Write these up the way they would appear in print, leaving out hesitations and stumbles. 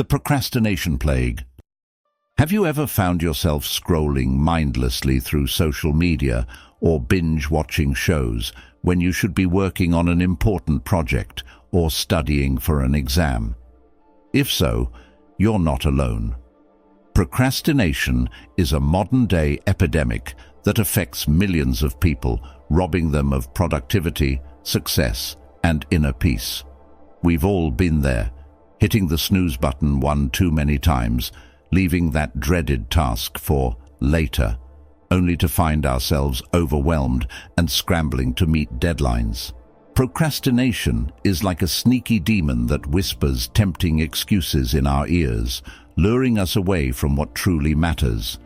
The procrastination plague. Have you ever found yourself scrolling mindlessly through social media or binge-watching shows when you should be working on an important project or studying for an exam? If so, you're not alone. Procrastination is a modern-day epidemic that affects millions of people, robbing them of productivity, success, and inner peace. We've all been there, hitting the snooze button one too many times, leaving that dreaded task for later, only to find ourselves overwhelmed and scrambling to meet deadlines. Procrastination is like a sneaky demon that whispers tempting excuses in our ears, luring us away from what truly matters.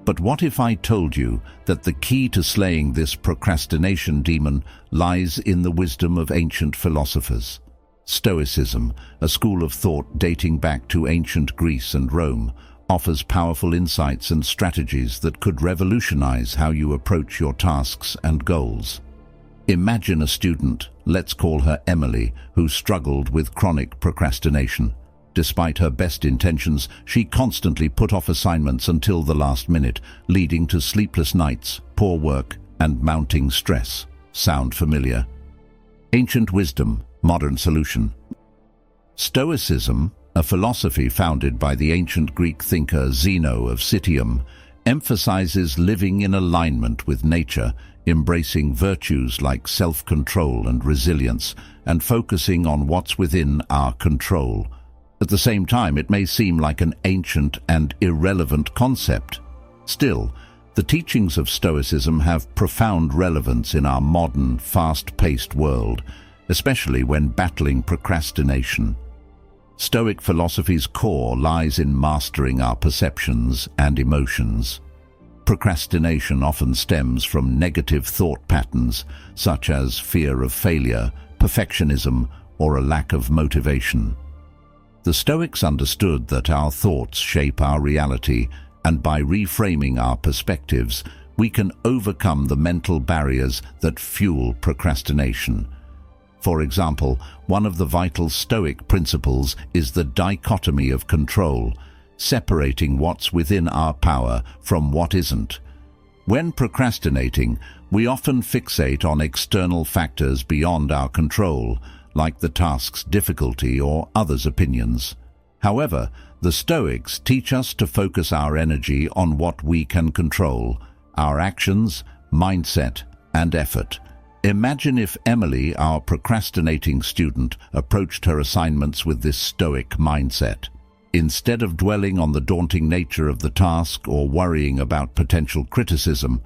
But what if I told you that the key to slaying this procrastination demon lies in the wisdom of ancient philosophers? Stoicism, a school of thought dating back to ancient Greece and Rome, offers powerful insights and strategies that could revolutionize how you approach your tasks and goals. Imagine a student, let's call her Emily, who struggled with chronic procrastination. Despite her best intentions, she constantly put off assignments until the last minute, leading to sleepless nights, poor work, and mounting stress. Sound familiar? Ancient wisdom, modern solution. Stoicism, a philosophy founded by the ancient Greek thinker Zeno of Citium, emphasizes living in alignment with nature, embracing virtues like self-control and resilience, and focusing on what's within our control. At the same time, it may seem like an ancient and irrelevant concept. Still, the teachings of Stoicism have profound relevance in our modern, fast-paced world, especially when battling procrastination. Stoic philosophy's core lies in mastering our perceptions and emotions. Procrastination often stems from negative thought patterns, such as fear of failure, perfectionism, or a lack of motivation. The Stoics understood that our thoughts shape our reality, and by reframing our perspectives, we can overcome the mental barriers that fuel procrastination. For example, one of the vital Stoic principles is the dichotomy of control, separating what's within our power from what isn't. When procrastinating, we often fixate on external factors beyond our control, like the task's difficulty or others' opinions. However, the Stoics teach us to focus our energy on what we can control: our actions, mindset, and effort. Imagine if Emily, our procrastinating student, approached her assignments with this Stoic mindset. Instead of dwelling on the daunting nature of the task or worrying about potential criticism,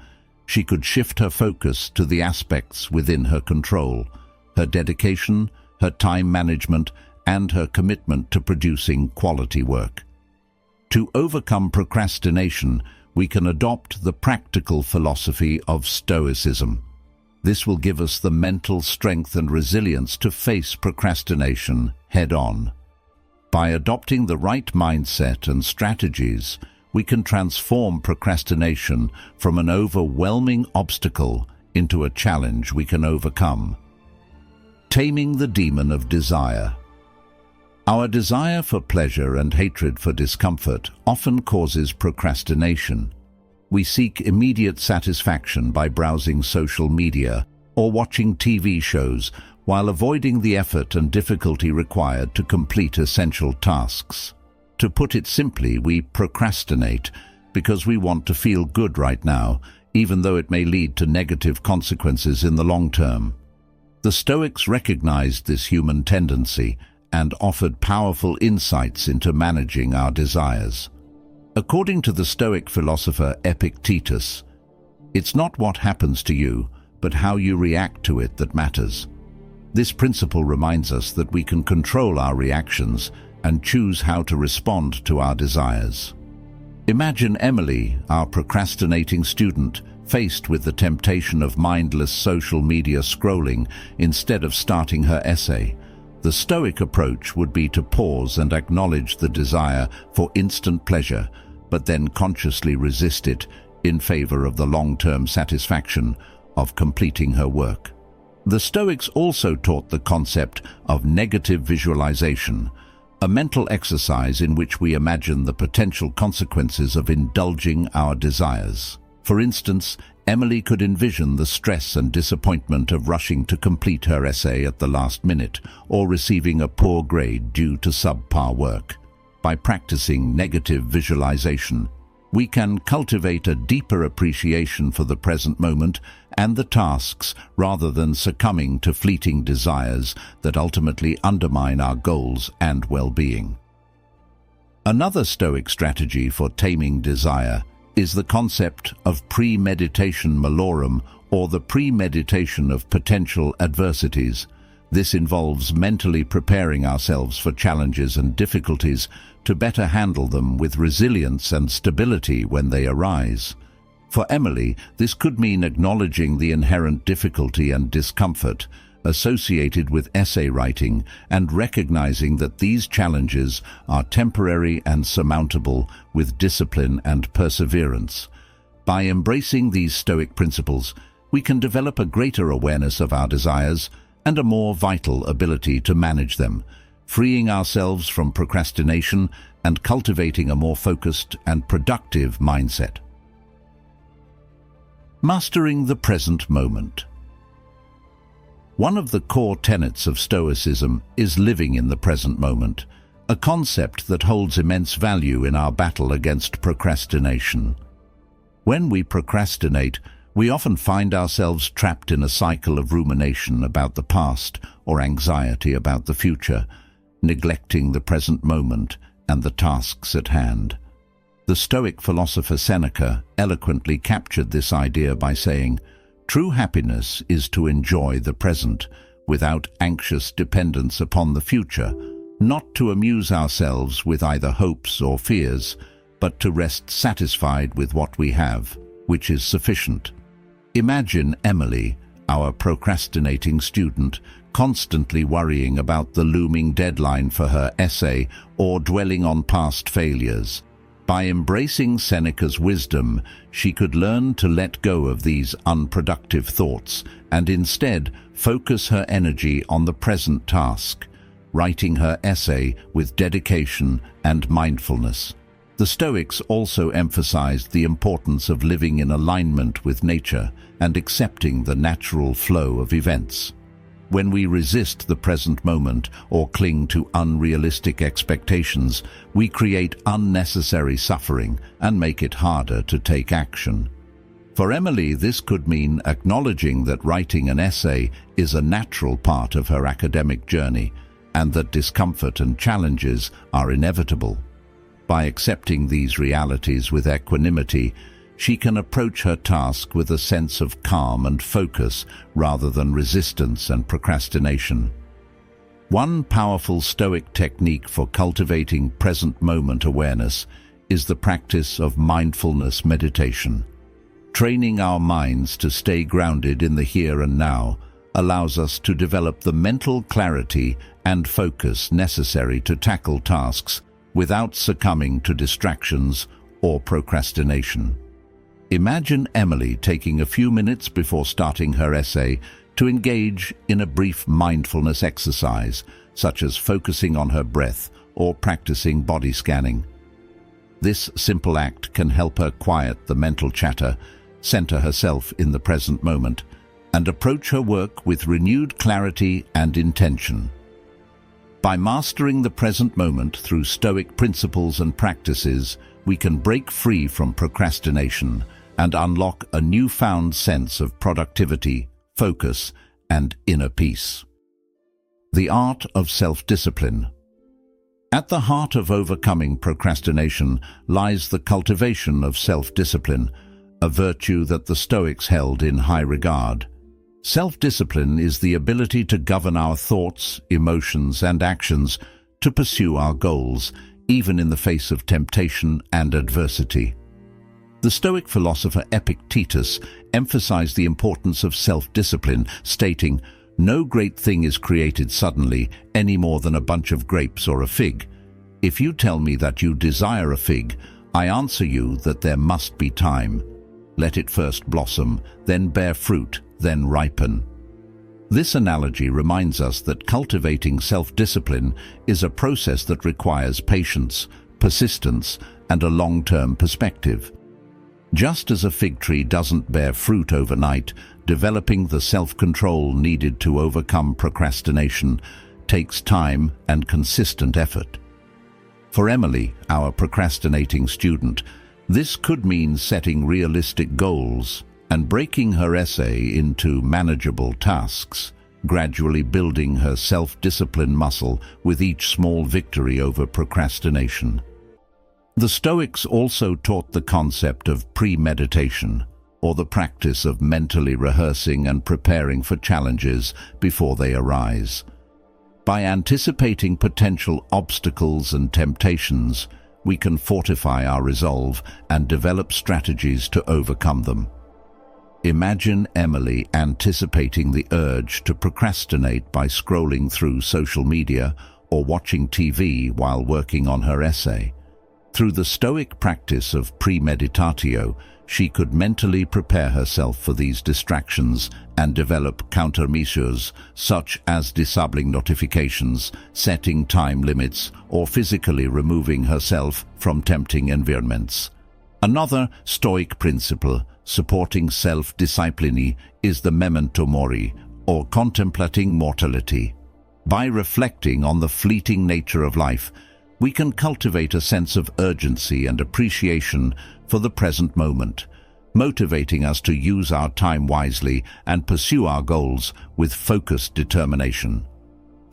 she could shift her focus to the aspects within her control: her dedication, her time management, and her commitment to producing quality work. To overcome procrastination, we can adopt the practical philosophy of Stoicism. This will give us the mental strength and resilience to face procrastination head-on. By adopting the right mindset and strategies, we can transform procrastination from an overwhelming obstacle into a challenge we can overcome. Taming the demon of desire. Our desire for pleasure and hatred for discomfort often causes procrastination. We seek immediate satisfaction by browsing social media or watching TV shows while avoiding the effort and difficulty required to complete essential tasks. To put it simply, we procrastinate because we want to feel good right now, even though it may lead to negative consequences in the long term. The Stoics recognized this human tendency and offered powerful insights into managing our desires. According to the Stoic philosopher Epictetus, it's not what happens to you, but how you react to it that matters. This principle reminds us that we can control our reactions and choose how to respond to our desires. Imagine Emily, our procrastinating student, faced with the temptation of mindless social media scrolling instead of starting her essay. The Stoic approach would be to pause and acknowledge the desire for instant pleasure, but then consciously resist it in favor of the long-term satisfaction of completing her work. The Stoics also taught the concept of negative visualization, a mental exercise in which we imagine the potential consequences of indulging our desires. For instance, Emily could envision the stress and disappointment of rushing to complete her essay at the last minute or receiving a poor grade due to subpar work. By practicing negative visualization, we can cultivate a deeper appreciation for the present moment and the tasks rather than succumbing to fleeting desires that ultimately undermine our goals and well-being. Another Stoic strategy for taming desire is the concept of premeditation malorum, or the premeditation of potential adversities. This involves mentally preparing ourselves for challenges and difficulties to better handle them with resilience and stability when they arise. For Emily, this could mean acknowledging the inherent difficulty and discomfort associated with essay writing and recognizing that these challenges are temporary and surmountable with discipline and perseverance. By embracing these Stoic principles, we can develop a greater awareness of our desires and a more vital ability to manage them, freeing ourselves from procrastination and cultivating a more focused and productive mindset. Mastering the present moment. One of the core tenets of Stoicism is living in the present moment, a concept that holds immense value in our battle against procrastination. When we procrastinate, we often find ourselves trapped in a cycle of rumination about the past or anxiety about the future, neglecting the present moment and the tasks at hand. The Stoic philosopher Seneca eloquently captured this idea by saying, "True happiness is to enjoy the present without anxious dependence upon the future, not to amuse ourselves with either hopes or fears, but to rest satisfied with what we have, which is sufficient." Imagine Emily, our procrastinating student, constantly worrying about the looming deadline for her essay or dwelling on past failures. By embracing Seneca's wisdom, she could learn to let go of these unproductive thoughts and instead focus her energy on the present task, writing her essay with dedication and mindfulness. The Stoics also emphasized the importance of living in alignment with nature and accepting the natural flow of events. When we resist the present moment or cling to unrealistic expectations, we create unnecessary suffering and make it harder to take action. For Emily, this could mean acknowledging that writing an essay is a natural part of her academic journey and that discomfort and challenges are inevitable. By accepting these realities with equanimity, she can approach her task with a sense of calm and focus rather than resistance and procrastination. One powerful Stoic technique for cultivating present moment awareness is the practice of mindfulness meditation. Training our minds to stay grounded in the here and now allows us to develop the mental clarity and focus necessary to tackle tasks without succumbing to distractions or procrastination. Imagine Emily taking a few minutes before starting her essay to engage in a brief mindfulness exercise, such as focusing on her breath or practicing body scanning. This simple act can help her quiet the mental chatter, center herself in the present moment, and approach her work with renewed clarity and intention. By mastering the present moment through Stoic principles and practices, we can break free from procrastination and unlock a newfound sense of productivity, focus, and inner peace. The art of self-discipline. At the heart of overcoming procrastination lies the cultivation of self-discipline, a virtue that the Stoics held in high regard. Self-discipline is the ability to govern our thoughts, emotions, and actions to pursue our goals, even in the face of temptation and adversity. The Stoic philosopher Epictetus emphasized the importance of self-discipline, stating, "No great thing is created suddenly, any more than a bunch of grapes or a fig. If you tell me that you desire a fig, I answer you that there must be time. Let it first blossom, then bear fruit, then ripen." This analogy reminds us that cultivating self-discipline is a process that requires patience, persistence, and a long-term perspective. Just as a fig tree doesn't bear fruit overnight, developing the self-control needed to overcome procrastination takes time and consistent effort. For Emily, our procrastinating student, this could mean setting realistic goals and breaking her essay into manageable tasks, gradually building her self-discipline muscle with each small victory over procrastination. The Stoics also taught the concept of premeditation, or the practice of mentally rehearsing and preparing for challenges before they arise. By anticipating potential obstacles and temptations, we can fortify our resolve and develop strategies to overcome them. Imagine Emily anticipating the urge to procrastinate by scrolling through social media or watching TV while working on her essay. Through the Stoic practice of premeditatio, she could mentally prepare herself for these distractions and develop countermeasures such as disabling notifications, setting time limits, or physically removing herself from tempting environments. Another Stoic principle supporting self-discipline is the memento mori, or contemplating mortality. By reflecting on the fleeting nature of life, we can cultivate a sense of urgency and appreciation for the present moment, motivating us to use our time wisely and pursue our goals with focused determination.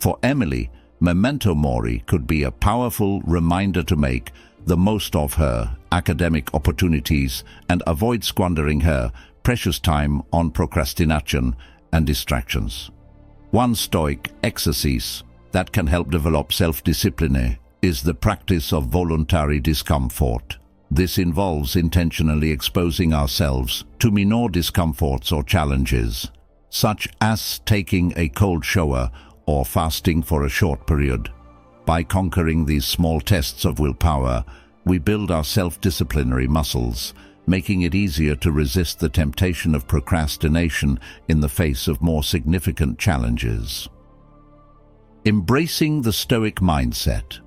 For Emily, memento mori could be a powerful reminder to make the most of her academic opportunities and avoid squandering her precious time on procrastination and distractions. One Stoic exercise that can help develop self-discipline is the practice of voluntary discomfort. This involves intentionally exposing ourselves to minor discomforts or challenges, such as taking a cold shower or fasting for a short period. By conquering these small tests of willpower, we build our self-disciplinary muscles, making it easier to resist the temptation of procrastination in the face of more significant challenges. Embracing the Stoic mindset.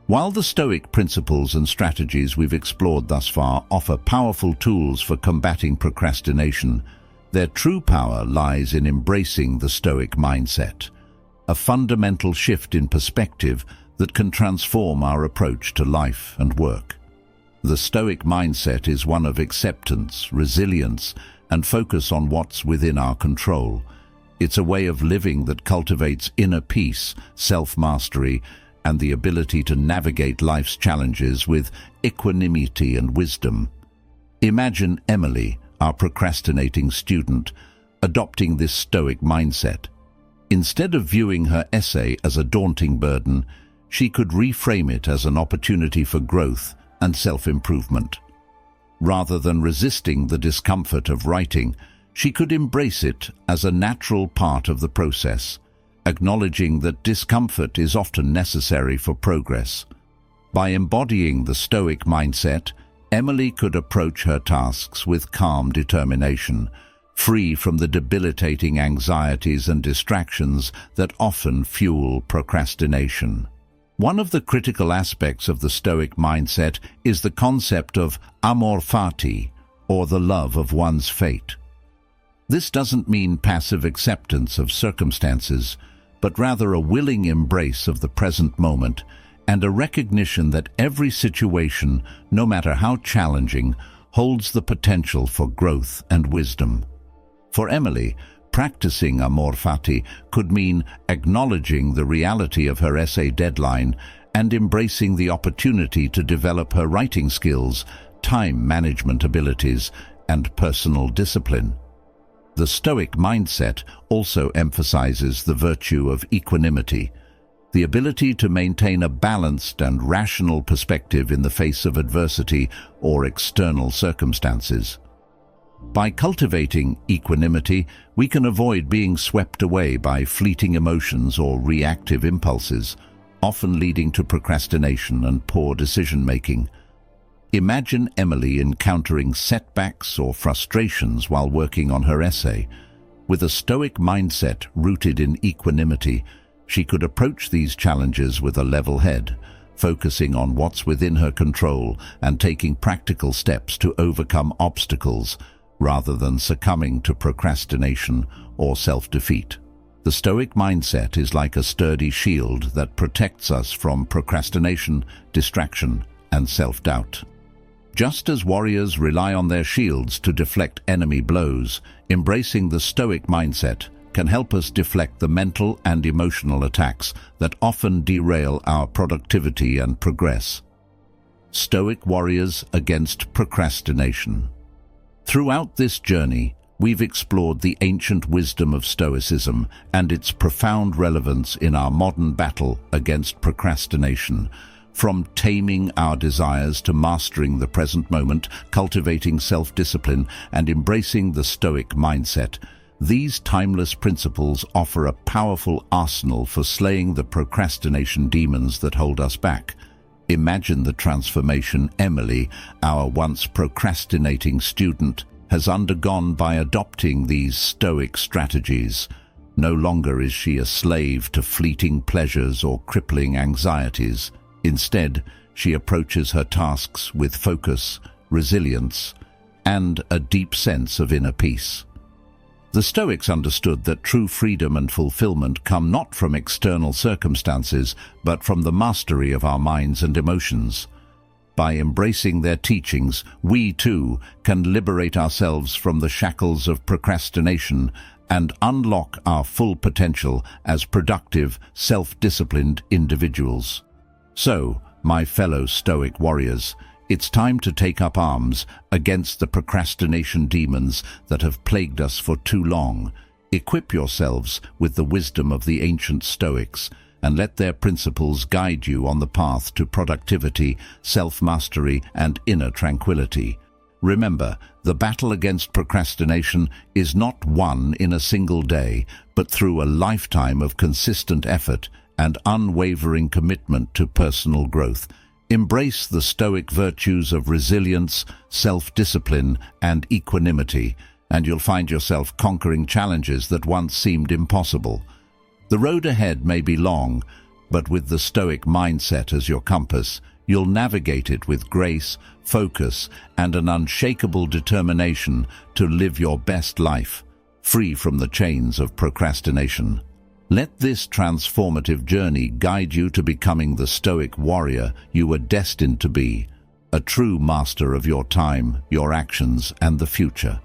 While the Stoic principles and strategies we've explored thus far offer powerful tools for combating procrastination, their true power lies in embracing the Stoic mindset, a fundamental shift in perspective that can transform our approach to life and work. The Stoic mindset is one of acceptance, resilience, and focus on what's within our control. It's a way of living that cultivates inner peace, self-mastery, and the ability to navigate life's challenges with equanimity and wisdom. Imagine Emily, our procrastinating student, adopting this Stoic mindset. Instead of viewing her essay as a daunting burden, she could reframe it as an opportunity for growth and self-improvement. Rather than resisting the discomfort of writing, she could embrace it as a natural part of the process, acknowledging that discomfort is often necessary for progress. By embodying the Stoic mindset, Emily could approach her tasks with calm determination, free from the debilitating anxieties and distractions that often fuel procrastination. One of the critical aspects of the Stoic mindset is the concept of amor fati, or the love of one's fate. This doesn't mean passive acceptance of circumstances, but rather a willing embrace of the present moment and a recognition that every situation, no matter how challenging, holds the potential for growth and wisdom. For Emily, practicing amor fati could mean acknowledging the reality of her essay deadline and embracing the opportunity to develop her writing skills, time management abilities, and personal discipline. The Stoic mindset also emphasizes the virtue of equanimity, the ability to maintain a balanced and rational perspective in the face of adversity or external circumstances. By cultivating equanimity, we can avoid being swept away by fleeting emotions or reactive impulses, often leading to procrastination and poor decision-making. Imagine Emily encountering setbacks or frustrations while working on her essay. With a Stoic mindset rooted in equanimity, she could approach these challenges with a level head, focusing on what's within her control and taking practical steps to overcome obstacles rather than succumbing to procrastination or self-defeat. The Stoic mindset is like a sturdy shield that protects us from procrastination, distraction, and self-doubt. Just as warriors rely on their shields to deflect enemy blows, embracing the Stoic mindset can help us deflect the mental and emotional attacks that often derail our productivity and progress. Stoic warriors against procrastination. Throughout this journey, we've explored the ancient wisdom of Stoicism and its profound relevance in our modern battle against procrastination. From taming our desires to mastering the present moment, cultivating self-discipline, and embracing the Stoic mindset, these timeless principles offer a powerful arsenal for slaying the procrastination demons that hold us back. Imagine the transformation Emily, our once procrastinating student, has undergone by adopting these Stoic strategies. No longer is she a slave to fleeting pleasures or crippling anxieties. Instead, she approaches her tasks with focus, resilience, and a deep sense of inner peace. The Stoics understood that true freedom and fulfillment come not from external circumstances, but from the mastery of our minds and emotions. By embracing their teachings, we too can liberate ourselves from the shackles of procrastination and unlock our full potential as productive, self-disciplined individuals. So, my fellow Stoic warriors, it's time to take up arms against the procrastination demons that have plagued us for too long. Equip yourselves with the wisdom of the ancient Stoics and let their principles guide you on the path to productivity, self-mastery, and inner tranquility. Remember, the battle against procrastination is not won in a single day, but through a lifetime of consistent effort and unwavering commitment to personal growth. Embrace the Stoic virtues of resilience, self-discipline, and equanimity, and you'll find yourself conquering challenges that once seemed impossible. The road ahead may be long, but with the Stoic mindset as your compass, you'll navigate it with grace, focus, and an unshakable determination to live your best life, free from the chains of procrastination. Let this transformative journey guide you to becoming the Stoic warrior you were destined to be, a true master of your time, your actions, and the future.